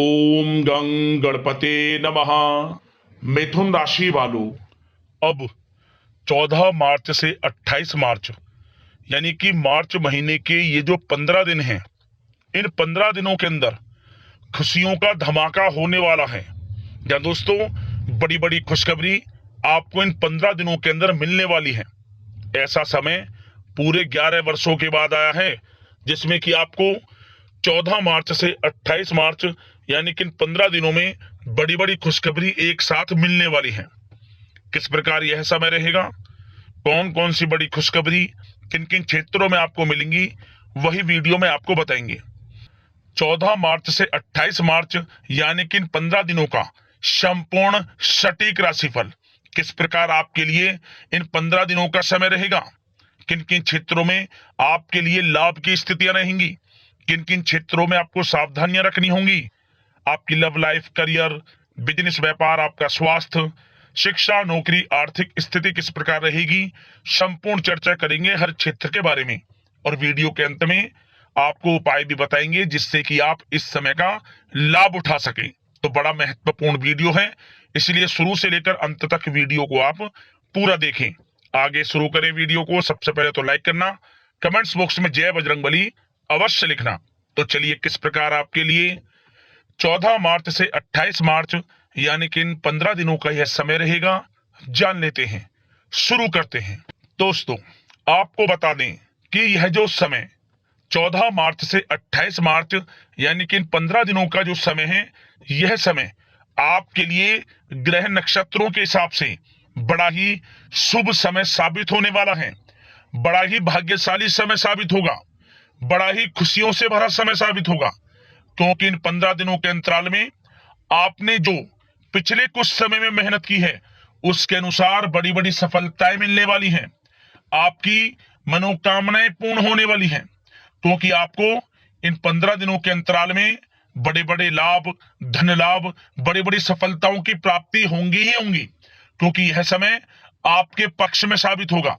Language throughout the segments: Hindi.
ओम गं गणपते नमः। मिथुन राशि वालों, अब 14 मार्च से 28 मार्च यानी कि मार्च महीने के ये जो 15 दिन हैं, इन 15 दिनों के अंदर खुशियों का धमाका होने वाला है। या दोस्तों, बड़ी बड़ी खुशखबरी आपको इन 15 दिनों के अंदर मिलने वाली है। ऐसा समय पूरे 11 वर्षों के बाद आया है जिसमें कि आपको 14 मार्च से 28 मार्च यानी कि इन 15 दिनों में बड़ी बड़ी खुशखबरी एक साथ मिलने वाली है। किस प्रकार यह समय रहेगा, कौन कौन सी बड़ी खुशखबरी किन किन क्षेत्रों में आपको मिलेंगी, वही वीडियो में आपको बताएंगे। 14 मार्च से 28 मार्च यानी कि इन 15 दिनों का संपूर्ण सटीक राशिफल किस प्रकार आपके लिए इन 15 दिनों का समय रहेगा, किन किन क्षेत्रों में आपके लिए लाभ की स्थितियां रहेंगी, किन किन क्षेत्रों में आपको सावधानियां रखनी होंगी, आपकी लव लाइफ, करियर, बिजनेस, व्यापार, आपका स्वास्थ्य, शिक्षा, नौकरी, आर्थिक स्थिति किस प्रकार रहेगी, संपूर्ण चर्चा करेंगे हर क्षेत्र के बारे में। और वीडियो के अंत में आपको उपाय भी बताएंगे जिससे कि आप इस समय का लाभ उठा सकें। तो बड़ा महत्वपूर्ण वीडियो है, इसलिए शुरू से लेकर अंत तक वीडियो को आप पूरा देखें। आगे शुरू करें वीडियो को। सबसे पहले तो लाइक करना, कमेंट्स बॉक्स में जय बजरंगबली अवश्य लिखना। तो चलिए, किस प्रकार आपके लिए 14 मार्च से 28 मार्च यानी कि इन 15 दिनों का यह समय रहेगा, जान लेते हैं। शुरू करते हैं। दोस्तों, आपको बता दें कि यह जो समय 14 मार्च से 28 मार्च यानी कि इन 15 दिनों का जो समय है, यह समय आपके लिए ग्रह नक्षत्रों के हिसाब से बड़ा ही शुभ समय साबित होने वाला है। बड़ा ही भाग्यशाली समय साबित होगा, बड़ा ही खुशियों से भरा समय साबित होगा, क्योंकि इन 15 दिनों के अंतराल में आपने जो पिछले कुछ समय में मेहनत की है उसके अनुसार बड़ी बड़ी सफलताएं मिलने वाली हैं। आपकी मनोकामनाएं पूर्ण होने वाली हैं, क्योंकि आपको इन 15 दिनों के अंतराल में बड़े बड़े लाभ, धन लाभ, बड़ी बड़ी सफलताओं की प्राप्ति होंगी ही होंगी, क्योंकि यह समय आपके पक्ष में साबित होगा।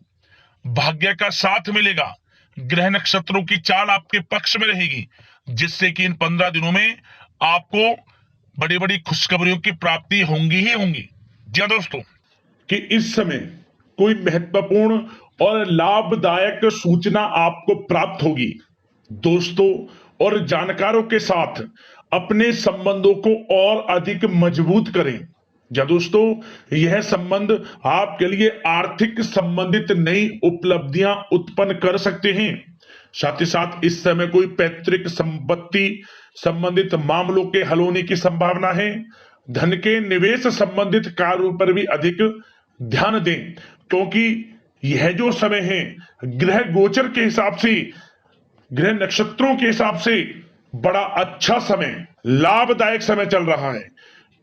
भाग्य का साथ मिलेगा, ग्रह नक्षत्रों की चाल आपके पक्ष में रहेगी, जिससे कि इन 15 दिनों में आपको बड़ी बड़ी खुशखबरियों की प्राप्ति होंगी ही होंगी। जी हाँ दोस्तों, कि इस समय कोई महत्वपूर्ण और लाभदायक सूचना आपको प्राप्त होगी। दोस्तों और जानकारों के साथ अपने संबंधों को और अधिक मजबूत करें। या दोस्तों, यह संबंध आपके लिए आर्थिक संबंधित नई उपलब्धियां उत्पन्न कर सकते हैं। साथ ही साथ इस समय कोई पैतृक संपत्ति संबंधित मामलों के हल होने की संभावना है। धन के निवेश संबंधित कार्यों पर भी अधिक ध्यान दें, क्योंकि यह जो समय है ग्रह गोचर के हिसाब से, ग्रह नक्षत्रों के हिसाब से बड़ा अच्छा समय, लाभदायक समय चल रहा है।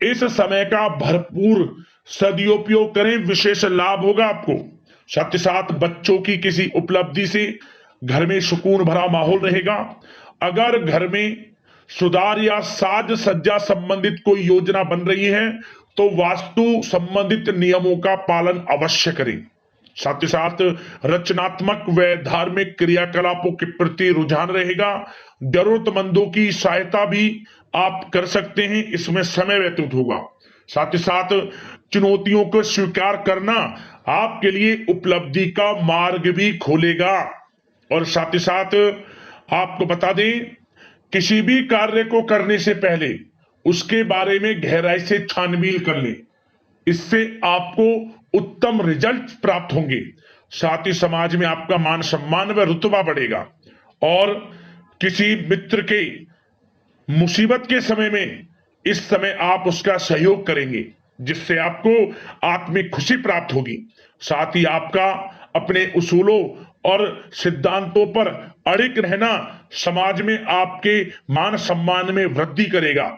इस समय का भरपूर सदुपयोग करें, विशेष लाभ होगा आपको। साथ ही साथ बच्चों की किसी उपलब्धि से घर में सुकून भरा माहौल रहेगा। अगर घर में सुधार या साज सज्जा संबंधित कोई योजना बन रही है तो वास्तु संबंधित नियमों का पालन अवश्य करें। साथ ही साथ रचनात्मक व धार्मिक क्रियाकलापों के प्रति रुझान रहेगा। जरूरतमंदों की सहायता भी आप कर सकते हैं, इसमें समय व्यतीत होगा। साथ ही साथ चुनौतियों को स्वीकार करना आपके लिए उपलब्धि का मार्ग भी खोलेगा। और साथ ही साथ आपको बता दें, किसी भी कार्य को करने से पहले उसके बारे में गहराई से छानबीन कर ले, इससे आपको उत्तम रिजल्ट प्राप्त होंगे। साथ ही समाज में आपका मान सम्मान व रुतबा बढ़ेगा। और किसी मित्र के मुसीबत के समय में इस समय आप उसका सहयोग करेंगे, जिससे आपको आत्मिक खुशी प्राप्त होगी। साथ ही आपका अपने उसूलों और सिद्धांतों पर अड़िग रहना समाज में आपके मान सम्मान में वृद्धि करेगा।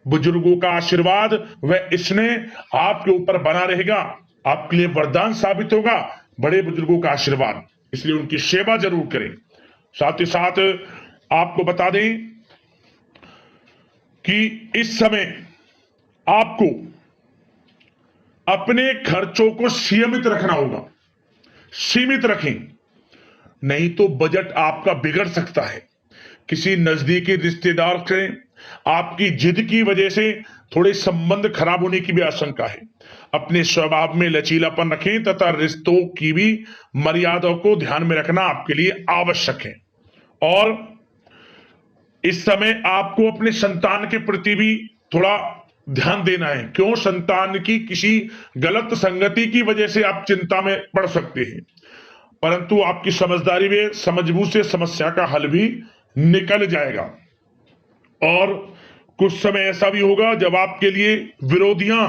बुजुर्गों का आशीर्वाद व स्नेह आपके ऊपर बना रहेगा, आपके लिए वरदान साबित होगा बड़े बुजुर्गों का आशीर्वाद, इसलिए उनकी सेवा जरूर करें। साथ ही साथ आपको बता दें कि इस समय आपको अपने खर्चों को सीमित रखना होगा। सीमित रखें, नहीं तो बजट आपका बिगड़ सकता है। किसी नजदीकी रिश्तेदार से आपकी जिद की वजह से थोड़े संबंध खराब होने की भी आशंका है। अपने स्वभाव में लचीलापन रखें तथा रिश्तों की भी मर्यादाओं को ध्यान में रखना आपके लिए आवश्यक है। और इस समय आपको अपने संतान के प्रति भी थोड़ा ध्यान देना है। क्यों? संतान की किसी गलत संगति की वजह से आप चिंता में पड़ सकते हैं, परंतु आपकी समझदारी में समझबूझ से समस्या का हल भी निकल जाएगा। और कुछ समय ऐसा भी होगा जब आपके लिए विरोधियां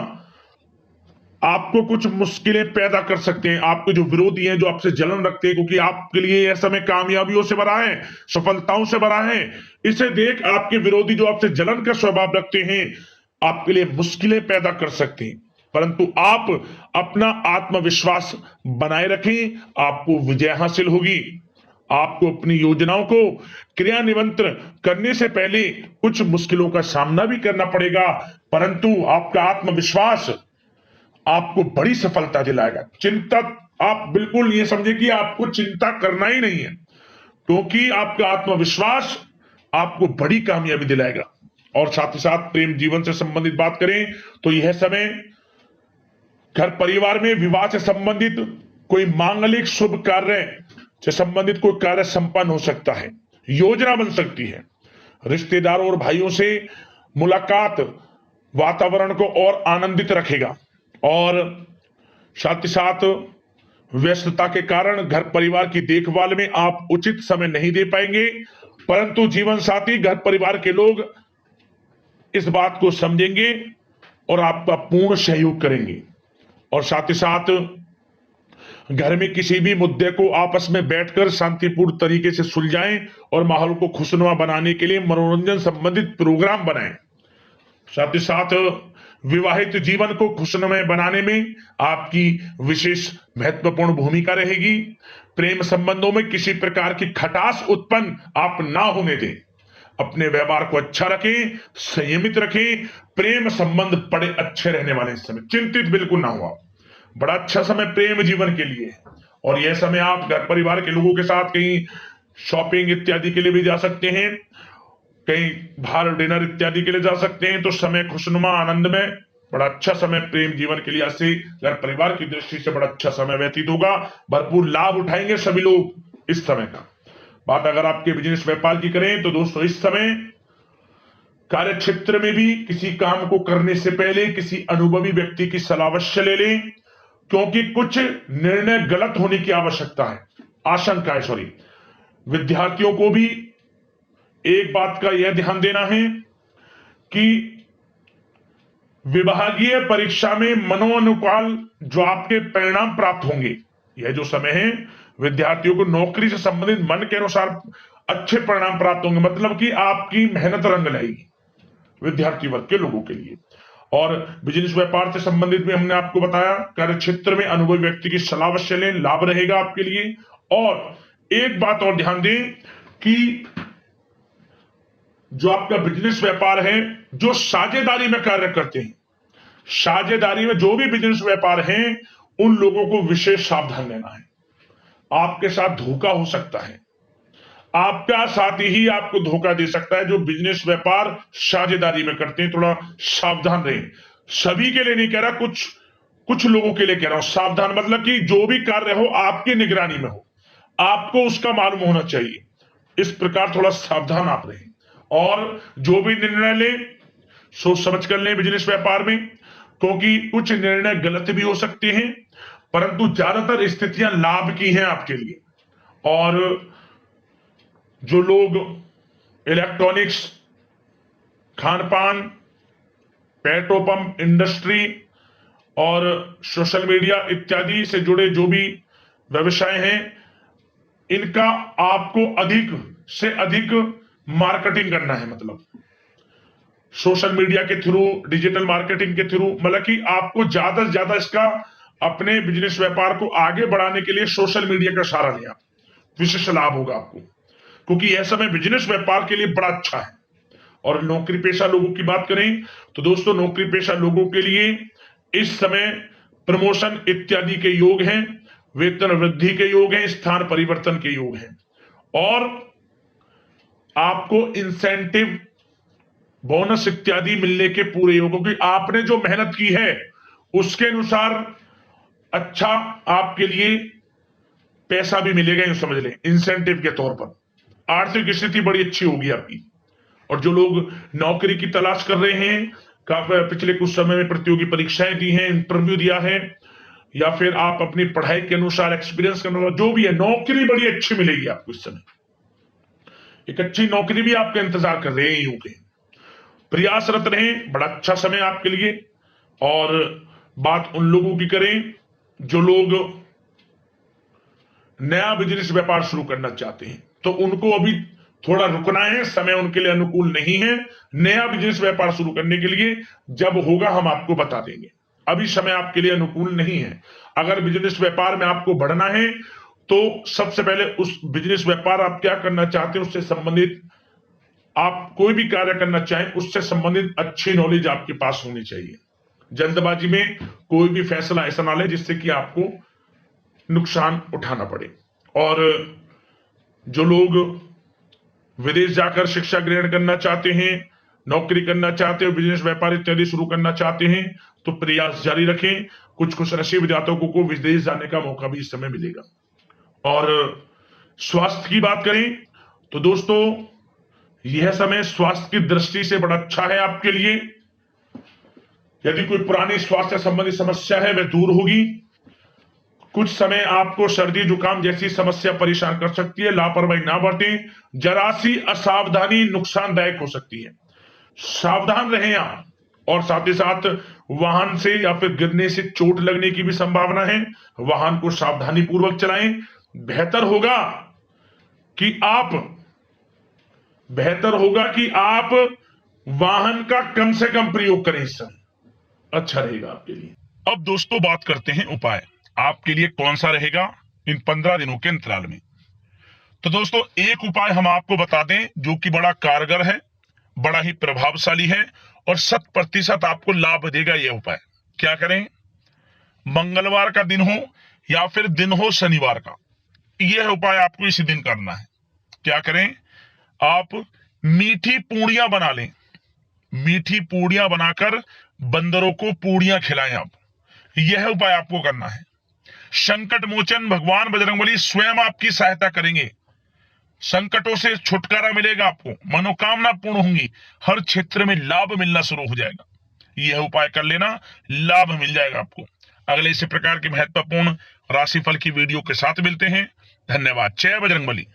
आपको कुछ मुश्किलें पैदा कर सकते हैं। आपके जो विरोधी हैं, जो आपसे जलन रखते हैं, क्योंकि आपके लिए यह समय कामयाबियों से भरा है, सफलताओं से भरा है, इसे देख आपके विरोधी जो आपसे जलन का स्वभाव रखते हैं आपके लिए मुश्किलें पैदा कर सकते हैं। परंतु आप अपना आत्मविश्वास बनाए रखें, आपको विजय हासिल होगी। आपको अपनी योजनाओं को क्रियान्वित करने से पहले कुछ मुश्किलों का सामना भी करना पड़ेगा, परंतु आपका आत्मविश्वास आपको बड़ी सफलता दिलाएगा। चिंता आप बिल्कुल ये समझे कि आपको चिंता करना ही नहीं है, क्योंकि आपका आत्मविश्वास आपको बड़ी कामयाबी दिलाएगा। और साथ ही साथ प्रेम जीवन से संबंधित बात करें तो यह समय घर परिवार में विवाह से संबंधित कोई मांगलिक शुभ कार्य से संबंधित कोई कार्य संपन्न हो सकता है, योजना बन सकती है। रिश्तेदारों और भाइयों से मुलाकात वातावरण को और आनंदित रखेगा। और साथ ही साथ व्यस्तता के कारण घर परिवार की देखभाल में आप उचित समय नहीं दे पाएंगे, परंतु जीवन साथी, घर परिवार के लोग इस बात को समझेंगे और आपका पूर्ण सहयोग करेंगे। और साथ ही साथ घर में किसी भी मुद्दे को आपस में बैठकर शांतिपूर्ण तरीके से सुलझाएं और माहौल को खुशनुमा बनाने के लिए मनोरंजन संबंधित प्रोग्राम बनाएं। साथ ही साथ विवाहित जीवन को खुशनुमा बनाने में आपकी विशेष महत्वपूर्ण भूमिका रहेगी। प्रेम संबंधों में किसी प्रकार की खटास उत्पन्न आप ना होने दें। अपने व्यवहार को अच्छा रखें, संयमित रखें। प्रेम संबंध बड़े अच्छे रहने वाले इस समय, चिंतित बिल्कुल ना हुआ। बड़ा अच्छा समय प्रेम जीवन के लिए है। और यह समय आप घर परिवार के लोगों के साथ कहीं शॉपिंग इत्यादि के लिए भी जा सकते हैं, कहीं बाहर डिनर इत्यादि के लिए जा सकते हैं। तो समय खुशनुमा, आनंद में बड़ा अच्छा समय प्रेम जीवन के लिए, ऐसे घर परिवार की दृष्टि से बड़ा अच्छा समय व्यतीत होगा। भरपूर लाभ उठाएंगे सभी लोग इस समय का। बात अगर आपके बिजनेस व्यापार की करें तो दोस्तों, इस समय कार्य क्षेत्र में भी किसी काम को करने से पहले किसी अनुभवी व्यक्ति की सलाह अवश्य ले लें, क्योंकि कुछ निर्णय गलत होने की आवश्यकता है, आशंका है, सॉरी। विद्यार्थियों को भी एक बात का यह ध्यान देना है कि विभागीय परीक्षा में मनोनुकाल जो आपके परिणाम प्राप्त होंगे, यह जो समय है विद्यार्थियों को नौकरी से संबंधित मन के अनुसार अच्छे परिणाम प्राप्त होंगे, मतलब कि आपकी मेहनत रंग लाएगी विद्यार्थी वर्ग के लोगों के लिए। और बिजनेस व्यापार से संबंधित भी हमने आपको बताया, कार्य क्षेत्र में अनुभवी व्यक्ति की सलाह अवश्य लें, लाभ रहेगा आपके लिए। और एक बात और ध्यान दें कि जो आपका बिजनेस व्यापार है, जो साझेदारी में कार्य करते हैं, साझेदारी में जो भी बिजनेस व्यापार है, उन लोगों को विशेष सावधान लेना है। आपके साथ धोखा हो सकता है, आपका साथी ही आपको धोखा दे सकता है। जो बिजनेस व्यापार साझेदारी में करते हैं, थोड़ा सावधान रहें। सभी के लिए नहीं कह रहा, कुछ लोगों के लिए कह रहा हूं। सावधान मतलब कि जो भी कार्य हो आपकी निगरानी में हो, आपको उसका मालूम होना चाहिए। इस प्रकार थोड़ा सावधान आप रहें। और जो भी निर्णय ले सोच समझ कर लें बिजनेस व्यापार में, क्योंकि कुछ निर्णय गलत भी हो सकते हैं, परंतु ज्यादातर स्थितियां लाभ की हैं आपके लिए। और जो लोग इलेक्ट्रॉनिक्स, खान पान, पेट्रोल पंप इंडस्ट्री और सोशल मीडिया इत्यादि से जुड़े जो भी व्यवसाय हैं, इनका आपको अधिक से अधिक मार्केटिंग करना है। मतलब सोशल मीडिया के थ्रू, डिजिटल मार्केटिंग के थ्रू, मतलब कि आपको ज्यादा से ज्यादा इसका अपने बिजनेस व्यापार को आगे बढ़ाने के लिए सोशल मीडिया का सहारा लिया, विशेष लाभ होगा आपको, क्योंकि यह समय बिजनेस व्यापार के लिए बड़ा अच्छा है। और नौकरी पेशा लोगों की बात करें तो दोस्तों, नौकरी पेशा लोगों के लिए इस समय प्रमोशन इत्यादि के योग हैं, वेतन वृद्धि के योग हैं, स्थान परिवर्तन के योग हैं। और आपको इंसेंटिव बोनस इत्यादि मिलने के पूरे योग, क्योंकि आपने जो मेहनत की है उसके अनुसार अच्छा आपके लिए पैसा भी मिलेगा, यूं समझ लें, इंसेंटिव के तौर पर। आर्थिक स्थिति बड़ी अच्छी होगी आपकी। और जो लोग नौकरी की तलाश कर रहे हैं, पिछले कुछ समय में प्रतियोगी परीक्षाएं दी हैं, इंटरव्यू दिया है, या फिर आप अपनी पढ़ाई के अनुसार, एक्सपीरियंस के अनुसार, जो भी है, नौकरी बड़ी अच्छी मिलेगी आपको इस समय। एक अच्छी नौकरी भी आपका इंतजार कर रहे हैं यूं के। प्रयासरत रहें, बड़ा अच्छा समय आपके लिए। और बात उन लोगों की करें जो लोग नया बिजनेस व्यापार शुरू करना चाहते हैं, तो उनको अभी थोड़ा रुकना है, समय उनके लिए अनुकूल नहीं है नया बिजनेस व्यापार शुरू करने के लिए। जब होगा हम आपको बता देंगे, अभी समय आपके लिए अनुकूल नहीं है। अगर बिजनेस व्यापार में आपको बढ़ना है तो सबसे पहले उस बिजनेस व्यापार आप क्या करना चाहते हैं उससे संबंधित, आप कोई भी कार्य करना चाहें उससे संबंधित अच्छी नॉलेज आपके पास होनी चाहिए। जल्दबाजी में कोई भी फैसला ऐसा ना ले जिससे कि आपको नुकसान उठाना पड़े। और जो लोग विदेश जाकर शिक्षा ग्रहण करना चाहते हैं, नौकरी करना चाहते हैं, बिजनेस व्यापार इत्यादि शुरू करना चाहते हैं, तो प्रयास जारी रखें। कुछ खुश नसीब जातकों को विदेश जाने का मौका भी इस समय मिलेगा। और स्वास्थ्य की बात करें तो दोस्तों, यह समय स्वास्थ्य की दृष्टि से बड़ा अच्छा है आपके लिए। यदि कोई पुरानी स्वास्थ्य संबंधी समस्या है वह दूर होगी। कुछ समय आपको सर्दी जुकाम जैसी समस्या परेशान कर सकती है, लापरवाही ना बरतें। जरा सी असावधानी नुकसानदायक हो सकती है, सावधान रहें आप। और साथ ही साथ वाहन से या फिर गिरने से चोट लगने की भी संभावना है, वाहन को सावधानी पूर्वक चलाएं। बेहतर होगा कि आप वाहन का कम से कम प्रयोग करें, इस समय अच्छा रहेगा आपके लिए। अब दोस्तों बात करते हैं उपाय आपके लिए कौन सा रहेगा इन 15 दिनों के अंतराल में। तो दोस्तों एक उपाय हम आपको बता दें जो कि बड़ा कारगर है, बड़ा ही प्रभावशाली है और 100% आपको लाभ देगा। यह उपाय क्या करें, मंगलवार का दिन हो या फिर दिन हो शनिवार का, यह उपाय आपको इसी दिन करना है। क्या करें, आप मीठी पूड़ियां बना लें, मीठी पूड़ियां बनाकर बंदरों को पूड़ियां खिलाएं आप, यह उपाय आपको करना है। संकट मोचन भगवान बजरंगबली स्वयं आपकी सहायता करेंगे, संकटों से छुटकारा मिलेगा आपको, मनोकामना पूर्ण होंगी, हर क्षेत्र में लाभ मिलना शुरू हो जाएगा। यह उपाय कर लेना, लाभ मिल जाएगा आपको। अगले इसी प्रकार के महत्वपूर्ण राशिफल की वीडियो के साथ मिलते हैं। धन्यवाद। जय बजरंगबली।